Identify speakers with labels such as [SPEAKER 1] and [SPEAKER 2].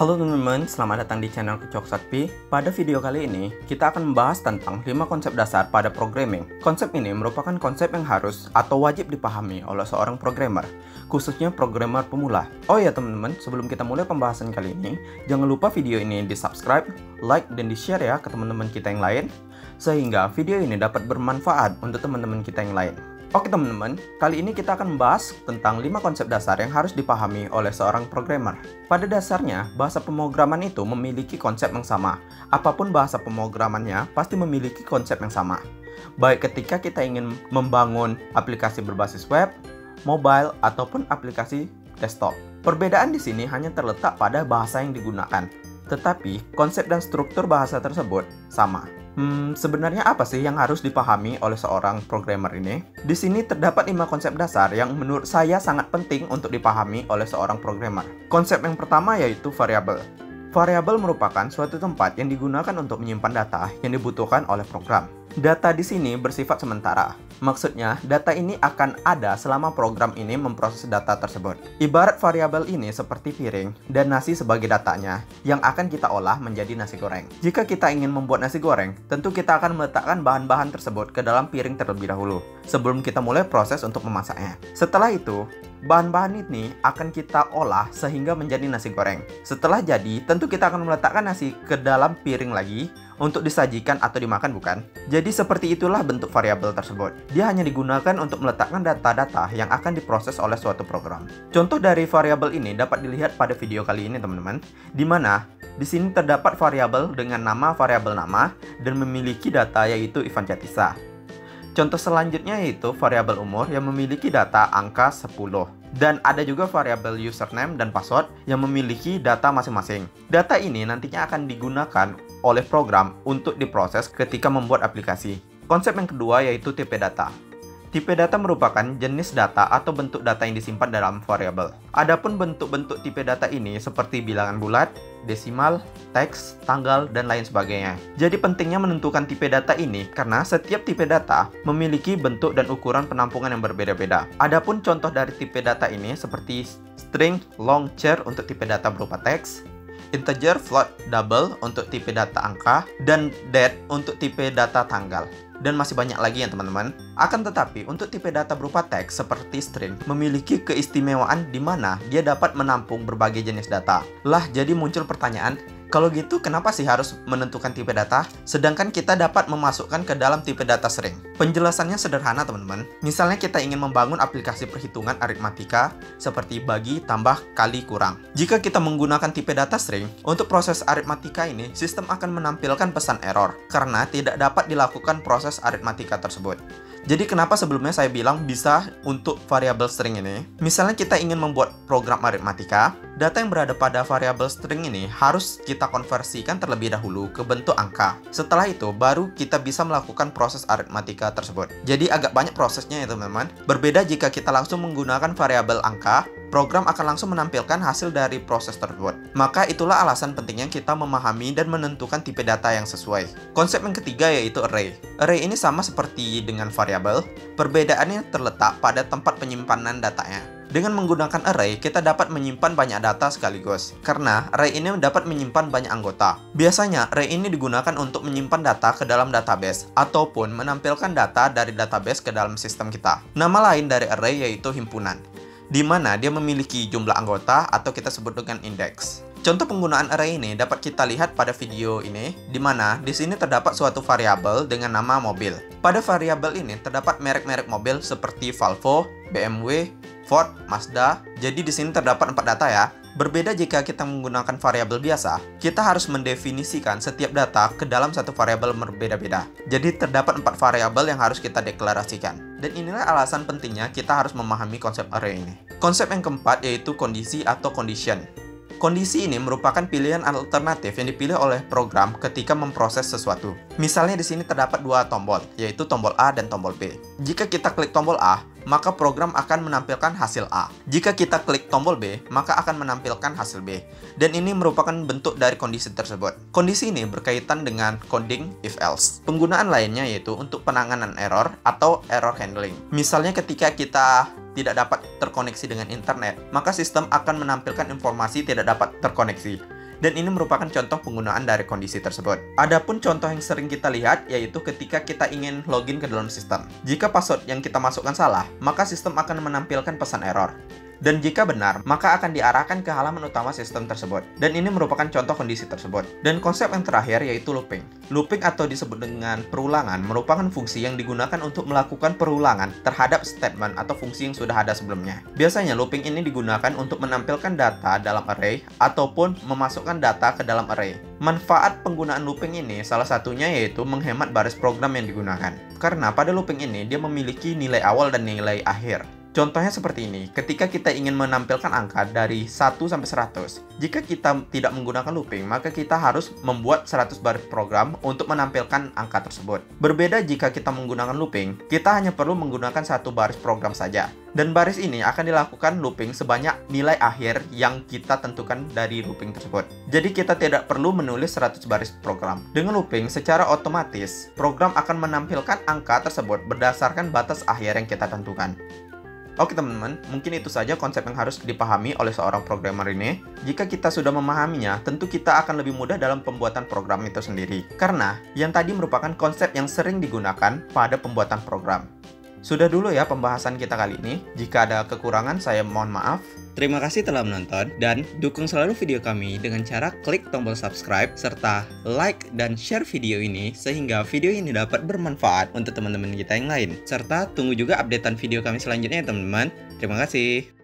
[SPEAKER 1] Halo teman-teman, selamat datang di channel Kecok Sakti. Pada video kali ini, kita akan membahas tentang 5 konsep dasar pada programming. Konsep ini merupakan konsep yang harus atau wajib dipahami oleh seorang programmer, khususnya programmer pemula. Oh ya teman-teman, sebelum kita mulai pembahasan kali ini, jangan lupa video ini di-subscribe, like, dan di-share ya ke teman-teman kita yang lain, sehingga video ini dapat bermanfaat untuk teman-teman kita yang lain. Oke teman-teman, kali ini kita akan membahas tentang 5 konsep dasar yang harus dipahami oleh seorang programmer. Pada dasarnya, bahasa pemrograman itu memiliki konsep yang sama. Apapun bahasa pemrogramannya, pasti memiliki konsep yang sama. Baik ketika kita ingin membangun aplikasi berbasis web, mobile, ataupun aplikasi desktop. Perbedaan di sini hanya terletak pada bahasa yang digunakan. Tetapi, konsep dan struktur bahasa tersebut sama. Sebenarnya apa sih yang harus dipahami oleh seorang programmer ini? Di sini terdapat 5 konsep dasar yang menurut saya sangat penting untuk dipahami oleh seorang programmer. Konsep yang pertama yaitu variabel. Variabel merupakan suatu tempat yang digunakan untuk menyimpan data yang dibutuhkan oleh program. Data di sini bersifat sementara. Maksudnya, data ini akan ada selama program ini memproses data tersebut. Ibarat variabel ini seperti piring dan nasi sebagai datanya yang akan kita olah menjadi nasi goreng. Jika kita ingin membuat nasi goreng, tentu kita akan meletakkan bahan-bahan tersebut ke dalam piring terlebih dahulu sebelum kita mulai proses untuk memasaknya. Setelah itu, bahan-bahan ini akan kita olah sehingga menjadi nasi goreng. Setelah jadi, tentu kita akan meletakkan nasi ke dalam piring lagi untuk disajikan atau dimakan, bukan? Jadi seperti itulah bentuk variabel tersebut. Dia hanya digunakan untuk meletakkan data-data yang akan diproses oleh suatu program. Contoh dari variabel ini dapat dilihat pada video kali ini, teman-teman, di mana di sini terdapat variabel dengan nama variabel nama dan memiliki data yaitu Ivan Jatisa. Contoh selanjutnya yaitu variabel umur yang memiliki data angka 10. Dan ada juga variabel username dan password yang memiliki data masing-masing. Data ini nantinya akan digunakan oleh program untuk diproses ketika membuat aplikasi. Konsep yang kedua yaitu tipe data. Tipe data merupakan jenis data atau bentuk data yang disimpan dalam variabel. Adapun bentuk-bentuk tipe data ini seperti bilangan bulat, desimal, teks, tanggal, dan lain sebagainya. Jadi pentingnya menentukan tipe data ini karena setiap tipe data memiliki bentuk dan ukuran penampungan yang berbeda-beda. Adapun contoh dari tipe data ini seperti string, long, char untuk tipe data berupa teks, integer, float, double untuk tipe data angka, dan date untuk tipe data tanggal. Dan masih banyak lagi ya teman-teman. Akan tetapi untuk tipe data berupa teks seperti string memiliki keistimewaan di mana dia dapat menampung berbagai jenis data. Lah jadi muncul pertanyaan, kalau gitu kenapa sih harus menentukan tipe data sedangkan kita dapat memasukkan ke dalam tipe data string? Penjelasannya sederhana teman-teman. Misalnya kita ingin membangun aplikasi perhitungan aritmatika seperti bagi, tambah, kali, kurang. Jika kita menggunakan tipe data string, untuk proses aritmatika ini sistem akan menampilkan pesan error karena tidak dapat dilakukan proses aritmatika tersebut. Jadi kenapa sebelumnya saya bilang bisa untuk variabel string ini? Misalnya kita ingin membuat program aritmatika, data yang berada pada variabel string ini harus kita konversikan terlebih dahulu ke bentuk angka. Setelah itu, baru kita bisa melakukan proses aritmatika tersebut. Jadi agak banyak prosesnya ya teman-teman. Berbeda jika kita langsung menggunakan variabel angka, program akan langsung menampilkan hasil dari proses tersebut. Maka itulah alasan pentingnya kita memahami dan menentukan tipe data yang sesuai. Konsep yang ketiga yaitu array. Array ini sama seperti dengan variabel, perbedaannya terletak pada tempat penyimpanan datanya. Dengan menggunakan array, kita dapat menyimpan banyak data sekaligus. Karena array ini dapat menyimpan banyak anggota. Biasanya, array ini digunakan untuk menyimpan data ke dalam database, ataupun menampilkan data dari database ke dalam sistem kita. Nama lain dari array yaitu himpunan, di mana dia memiliki jumlah anggota atau kita sebut dengan indeks. Contoh penggunaan array ini dapat kita lihat pada video ini, di mana di sini terdapat suatu variabel dengan nama mobil. Pada variabel ini terdapat merek-merek mobil seperti Volvo, BMW, Ford, Mazda. Jadi di sini terdapat 4 data ya. Berbeda jika kita menggunakan variabel biasa, kita harus mendefinisikan setiap data ke dalam satu variabel berbeda-beda. Jadi terdapat 4 variabel yang harus kita deklarasikan. Dan inilah alasan pentingnya kita harus memahami konsep array ini. Konsep yang keempat yaitu kondisi atau condition. Kondisi ini merupakan pilihan alternatif yang dipilih oleh program ketika memproses sesuatu. Misalnya di sini terdapat 2 tombol, yaitu tombol A dan tombol B. Jika kita klik tombol A, maka program akan menampilkan hasil A. Jika kita klik tombol B, maka akan menampilkan hasil B. Dan ini merupakan bentuk dari kondisi tersebut. Kondisi ini berkaitan dengan coding if-else. Penggunaan lainnya yaitu untuk penanganan error atau error handling. Misalnya ketika kita tidak dapat terkoneksi dengan internet, maka sistem akan menampilkan informasi tidak dapat terkoneksi. Dan ini merupakan contoh penggunaan dari kondisi tersebut. Adapun contoh yang sering kita lihat yaitu ketika kita ingin login ke dalam sistem. Jika password yang kita masukkan salah, maka sistem akan menampilkan pesan error. Dan jika benar, maka akan diarahkan ke halaman utama sistem tersebut. Dan ini merupakan contoh kondisi tersebut. Dan konsep yang terakhir yaitu looping. Looping atau disebut dengan perulangan merupakan fungsi yang digunakan untuk melakukan perulangan terhadap statement atau fungsi yang sudah ada sebelumnya. Biasanya looping ini digunakan untuk menampilkan data dalam array ataupun memasukkan data ke dalam array. Manfaat penggunaan looping ini salah satunya yaitu menghemat baris program yang digunakan. Karena pada looping ini dia memiliki nilai awal dan nilai akhir. Contohnya seperti ini, ketika kita ingin menampilkan angka dari 1 sampai 100. Jika kita tidak menggunakan looping, maka kita harus membuat 100 baris program untuk menampilkan angka tersebut. Berbeda jika kita menggunakan looping, kita hanya perlu menggunakan satu baris program saja. Dan baris ini akan dilakukan looping sebanyak nilai akhir yang kita tentukan dari looping tersebut. Jadi kita tidak perlu menulis 100 baris program. Dengan looping, secara otomatis, program akan menampilkan angka tersebut berdasarkan batas akhir yang kita tentukan. Oke teman-teman, mungkin itu saja konsep yang harus dipahami oleh seorang programmer ini. Jika kita sudah memahaminya, tentu kita akan lebih mudah dalam pembuatan program itu sendiri. Karena yang tadi merupakan konsep yang sering digunakan pada pembuatan program. Sudah dulu ya pembahasan kita kali ini. Jika ada kekurangan, saya mohon maaf. Terima kasih telah menonton dan dukung selalu video kami dengan cara klik tombol subscribe serta like dan share video ini sehingga video ini dapat bermanfaat untuk teman-teman kita yang lain. Serta tunggu juga updatean video kami selanjutnya ya teman-teman. Terima kasih.